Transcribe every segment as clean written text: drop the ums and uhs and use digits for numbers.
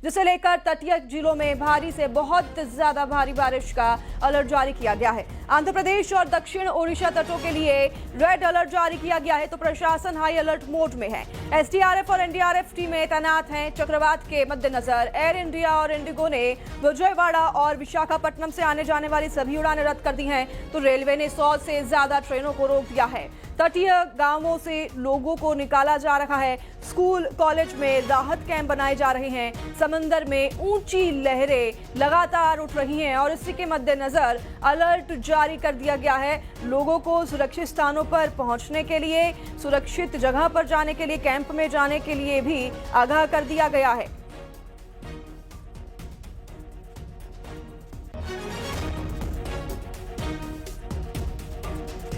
जिसे लेकर तटीय जिलों में भारी से बहुत ज्यादा भारी बारिश का अलर्ट जारी किया गया है। आंध्र प्रदेश और दक्षिण ओडिशा तटों के लिए रेड अलर्ट जारी किया गया है, तो प्रशासन हाई अलर्ट मोड में है। एसडीआरएफ और एनडीआरएफ टीमें तैनात हैं। चक्रवात के मद्देनजर एयर इंडिया और इंडिगो ने विजयवाड़ा और विशाखापट्टनम से आने जाने वाली सभी उड़ानें रद्द कर दी हैं, तो रेलवे ने 100 से ज्यादा ट्रेनों को रोक दिया है। तटीय गांवों से लोगों को निकाला जा रहा है। स्कूल कॉलेज में राहत कैंप बनाए जा रहे हैं। समंदर में ऊंची लहरें लगातार उठ रही हैं और इसी के मद्देनजर अलर्ट जारी कर दिया गया है। लोगों को सुरक्षित स्थानों पर पहुंचने के लिए, सुरक्षित जगह पर जाने के लिए, कैंप में जाने के लिए भी आगाह कर दिया गया है।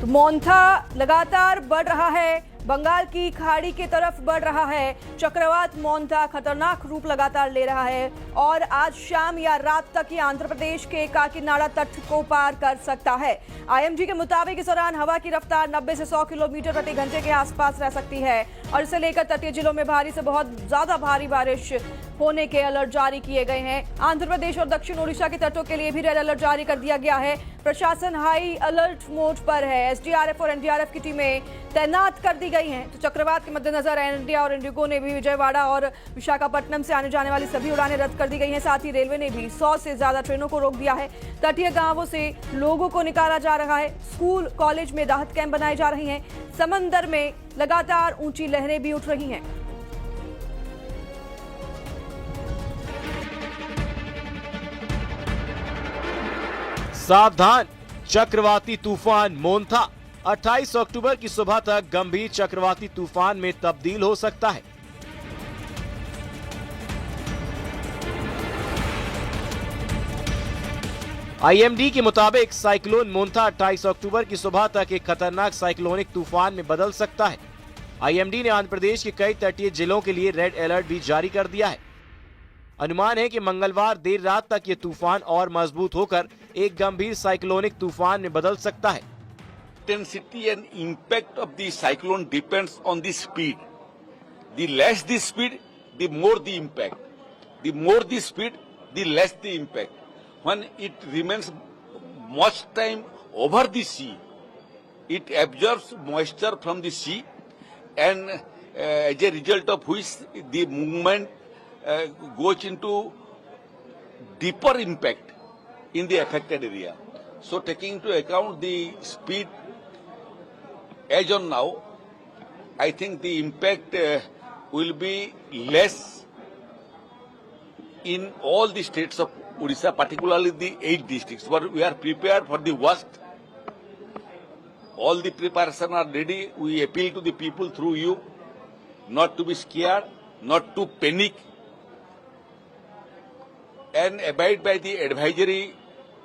तो मोंथा लगातार बढ़ रहा है, बंगाल की खाड़ी की तरफ बढ़ रहा है। चक्रवात मोंथा खतरनाक रूप लगातार ले रहा है और आज शाम या रात तक ये आंध्र प्रदेश के काकीनाडा तट को पार कर सकता है। आईएमडी के मुताबिक इस दौरान हवा की रफ्तार 90 से 100 किलोमीटर प्रति घंटे के आसपास रह सकती है और इसे लेकर तटीय जिलों में भारी से बहुत ज्यादा भारी बारिश होने के अलर्ट जारी किए गए हैं। आंध्र प्रदेश और दक्षिण ओडिशा के तटों के लिए भी रेड अलर्ट जारी कर दिया गया है। प्रशासन हाई अलर्ट मोड पर है। एसडीआरएफ और एनडीआरएफ की टीमें तैनात कर दी गई हैं। तो चक्रवात के मद्देनजर एयर इंडिया और इंडिगो ने भी विजयवाड़ा और विशाखापट्टनम से आने जाने वाली सभी उड़ानें रद्द कर दी गई हैं। साथ ही रेलवे ने भी 100 से ज्यादा ट्रेनों को रोक दिया है। तटीय गांवों से लोगों को निकाला जा रहा है। स्कूल कॉलेज में राहत कैंप बनाए जा रहे हैं। समंदर में लगातार ऊंची लहरें भी उठ रही हैं। सावधान, चक्रवाती तूफान मोंथा 28 अक्टूबर की सुबह तक गंभीर चक्रवाती तूफान में तब्दील हो सकता है। आईएमडी के मुताबिक साइक्लोन मोंथा 28 अक्टूबर की सुबह तक एक खतरनाक साइक्लोनिक तूफान में बदल सकता है। आईएमडी ने आंध्र प्रदेश के कई तटीय जिलों के लिए रेड अलर्ट भी जारी कर दिया है। अनुमान है कि मंगलवार देर रात तक ये तूफान और मजबूत होकर एक गंभीर साइक्लोनिक तूफान में बदल सकता है। Intensity and impact of the cyclone depends on the speed. The less the speed, the more the impact. The more the speed, the less the impact. When it remains much time over the sea, it absorbs moisture from the sea, and as a result of which the movement goes into deeper impact in the affected area. So taking into account the speed as on now, I think the impact will be less in all the states of Odisha, particularly the 8 districts. But we are prepared for the worst. All the preparations are ready. We appeal to the people through you not to be scared, not to panic, and abide by the advisory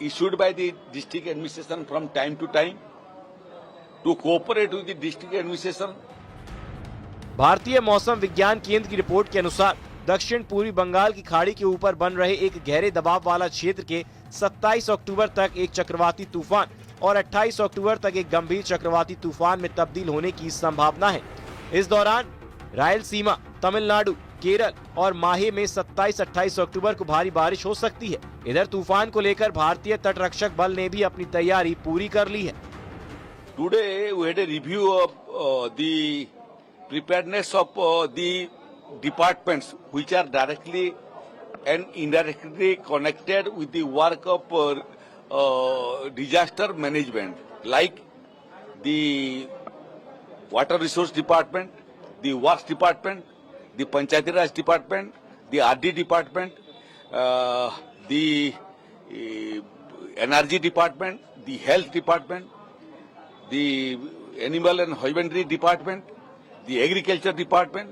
issued by the district administration from time to time, to cooperate with the district administration. भारतीय मौसम विज्ञान केंद्र की report के अनुसार दक्षिण पूर्वी बंगाल की खाड़ी के ऊपर बन रहे एक गहरे दबाव वाला क्षेत्र के 27 अक्टूबर तक एक चक्रवाती तूफान और 28 अक्टूबर तक एक गंभीर चक्रवाती तूफान में तब्दील होने की संभावना है। इस दौरान रायलसीमा, तमिलनाडु, केरल और माहे में 27-28 अक्टूबर को भारी बारिश हो सकती है। इधर तूफान को लेकर भारतीय तटरक्षक बल ने भी अपनी तैयारी पूरी कर ली है। Today we had a review of the preparedness of the departments which are directly and indirectly connected with the work of disaster management, like the Water Resource Department, the Works Department, the Panchayati Raj Department, the RD Department, the Energy Department, the Health Department, the Animal and Husbandry Department, the Agriculture Department.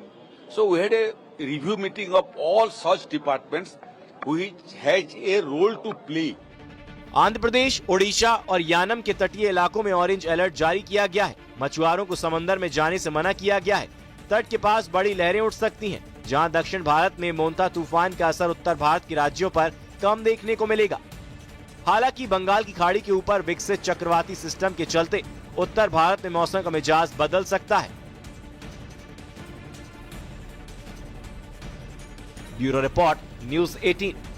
So we had a review meeting of all such departments which has a role to play. Andhra Pradesh, Odisha और यानम के तटीय इलाकों में orange alert जारी किया गया है। मछुआरों को समंदर में जाने से मना किया गया है। तट के पास बड़ी लहरें उठ सकती हैं। जहां दक्षिण भारत में मोंथा तूफान का असर उत्तर भारत के राज्यों पर कम देखने को मिलेगा। हालांकि बंगाल की खाड़ी के ऊपर विकसित चक्रवाती सिस्टम के चलते उत्तर भारत में मौसम का मिजाज बदल सकता है। Bureau report, news 18।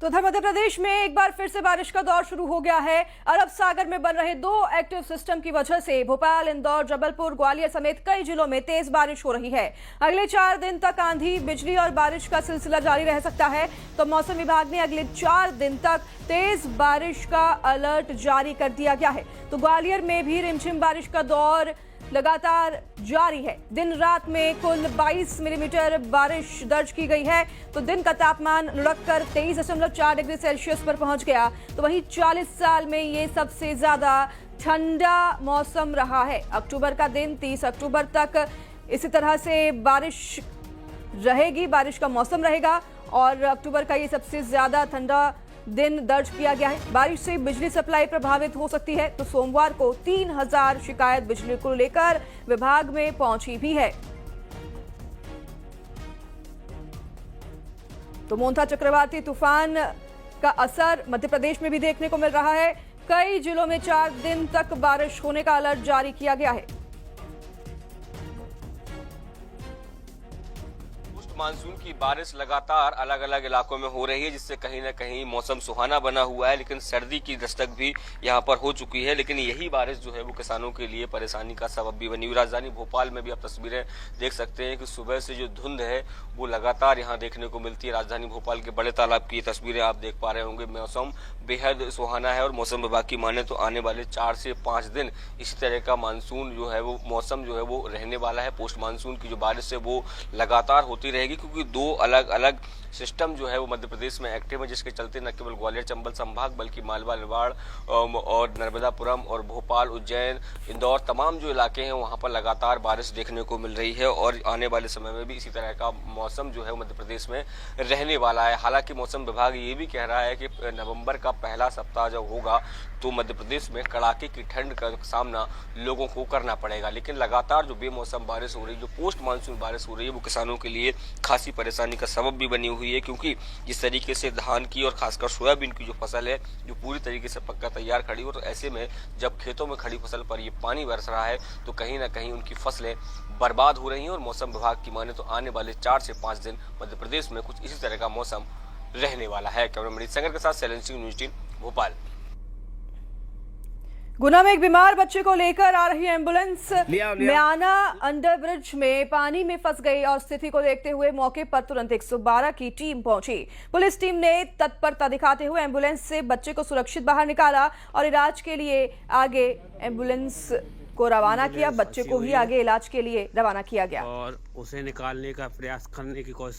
तो उधर मध्य प्रदेश में एक बार फिर से बारिश का दौर शुरू हो गया है। अरब सागर में बन रहे 2 एक्टिव सिस्टम की वजह से भोपाल, इंदौर, जबलपुर, ग्वालियर समेत कई जिलों में तेज बारिश हो रही है। अगले 4 दिन तक आंधी, बिजली और बारिश का सिलसिला जारी रह सकता है। तो मौसम विभाग ने अगले 4 दिन तक तेज बारिश का अलर्ट जारी कर दिया गया है। तो ग्वालियर में भी रिमझिम बारिश का दौर लगातार जारी है। दिन रात में कुल 22 मिलीमीटर बारिश दर्ज की गई है। तो दिन का तापमान लुढ़ककर 23.4 डिग्री सेल्सियस पर पहुंच गया। तो वहीं 40 साल में ये सबसे ज्यादा ठंडा मौसम रहा है। अक्टूबर का दिन 30 अक्टूबर तक इसी तरह से बारिश रहेगी, बारिश का मौसम रहेगा और अक्टूबर का ये सबसे ज्यादा ठंडा दिन दर्ज किया गया है। बारिश से बिजली सप्लाई प्रभावित हो सकती है। तो सोमवार को 3000 शिकायत बिजली को लेकर विभाग में पहुंची भी है। तो मोंथा चक्रवाती तूफान का असर मध्य प्रदेश में भी देखने को मिल रहा है। कई जिलों में 4 दिन तक बारिश होने का अलर्ट जारी किया गया है। मानसून की बारिश लगातार अलग अलग इलाकों में हो रही है, जिससे कहीं ना कहीं मौसम सुहाना बना हुआ है, लेकिन सर्दी की दस्तक भी यहां पर हो चुकी है। लेकिन यही बारिश जो है वो किसानों के लिए परेशानी का सबब भी बनी हुई। राजधानी भोपाल में भी आप तस्वीरें देख सकते हैं कि सुबह से जो धुंध है वो लगातार यहां देखने को मिलती है। राजधानी भोपाल के बड़े तालाब की ये तस्वीरें आप देख पा रहे होंगे। मौसम बेहद सुहाना है और मौसम विभाग की माने तो आने वाले 4 से 5 दिन इसी तरह का मानसून जो है वो मौसम जो है वो रहने वाला है। पोस्ट मानसून की जो बारिश है वो लगातार होती रहेगी, क्योंकि 2 अलग अलग सिस्टम जो है वो मध्य प्रदेश में एक्टिव है, जिसके चलते न केवल ग्वालियर चंबल संभाग बल्कि मालवा, निवाड़ और नर्मदापुरम और भोपाल, उज्जैन, इंदौर तमाम जो इलाके हैं वहां पर लगातार बारिश देखने को मिल रही है और आने वाले समय में भी इसी तरह का मौसम जो है मध्य प्रदेश में रहने वाला है। हालांकि मौसम विभाग ये भी कह रहा है कि नवंबर का पहला सप्ताह जब होगा तो मध्य प्रदेश में कड़ाके की ठंड का सामना लोगों को करना पड़ेगा। लेकिन लगातार जो बेमौसम बारिश हो रही है, जो पोस्ट मानसून बारिश हो रही है, वो किसानों के लिए खासी परेशानी का सबब भी बनी हुई है, क्योंकि जिस तरीके से धान की और खासकर सोयाबीन की जो फसल है जो पूरी तरीके से पक्का तैयार खड़ी हो, तो ऐसे में जब खेतों में खड़ी फसल पर ये पानी बरस रहा है तो कहीं ना कहीं उनकी फसलें बर्बाद हो रही हैं। और मौसम विभाग की माने तो आने वाले 4 से 5 दिन मध्य प्रदेश में कुछ इसी तरह का मौसम रहने वाला है। कैमरामैन संगर के साथ शैलेंद्र सिंह, न्यूज़ 18 भोपाल। गुना में एक बीमार बच्चे को लेकर आ रही एम्बुलेंस म्याना अंडरब्रिज में पानी में फंस गई और स्थिति को देखते हुए मौके पर तुरंत 112 की टीम पहुंची। पुलिस टीम ने तत्परता दिखाते हुए एम्बुलेंस से बच्चे को सुरक्षित बाहर निकाला और इलाज के लिए आगे एम्बुलेंस को रवाना किया। बच्चे को भी आगे इलाज के लिए रवाना किया गया और उसे निकालने का प्रयास करने की कोशिश